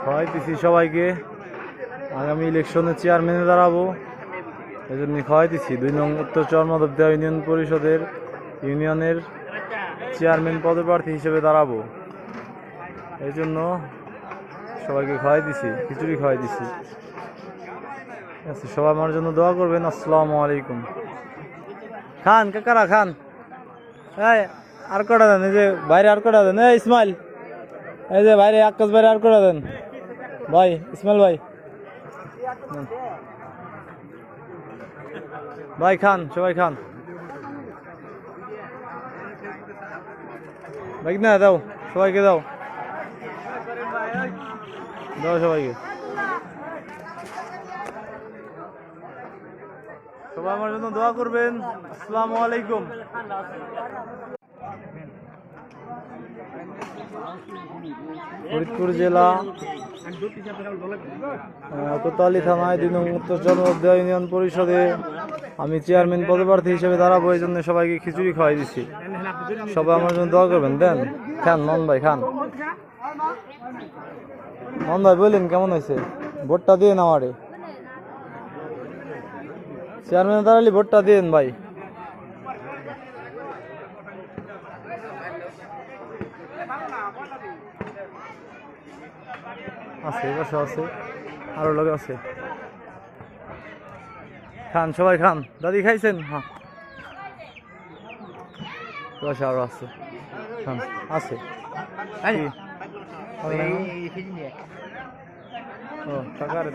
খাওয়াইতেছি সবাইকে। আগামী ইলেকশনে চেয়ারম্যানে দাঁড়াবো, এই জন্য খাওয়াইতেছি। 2 নং উত্তর চরমাধবদেয়া ইউনিয়ন পরিষদের ইউনিয়নের চেয়ারম্যান পদপ্রার্থী হিসেবে দাঁড়াবো, এই জন্য সবাইকে খাওয়াই দিছি, খিচুড়ি খাওয়াই দিছি। আচ্ছা, সবাই আমার জন্য দোয়া করবেন। আসসালামু আলাইকুম। খান কাকারা খান। এই আর কটা দেন, এই যে বাইরে আর কটা দেন। এই ইসমাইল, এই যে বাইরে আকাশ বাইরে আর কটা দেন ভাই, ইসমাইল ভাই। ভাই খান, সবাই খান। ভাই না দাও, সবাইকে দাও, দাও সবাইকে। সবাই আমার জন্য দোয়া করবেন। আসসালামু আলাইকুম। ফরিদপুর জেলা কোতোয়ালি থানায় 2 নং উত্তর চরমাধবদেয়া ইউনিয়ন পরিষদে আমি চেয়ারম্যান পদপ্রার্থী হিসেবে দাঁড়াবো, এই জন্য সবাইকে খিচুড়ি খাওয়াই দিছি। সবাই আমার জন্য দোয়া করবেন। দেন খান, মন ভাই খান। মন ভাই বললেন কেমন হয়েছে? ভোটটা দিয়ে আমারে চেয়ারম্যান দাঁড়ালি ভোটটা দিন ভাই। আছে বসে আছে, আরো লোক আছে। খান সবাই খান। দাদি খাইছেন? হ্যাঁ বসে আরো আছে, খান আছে। ও টাকার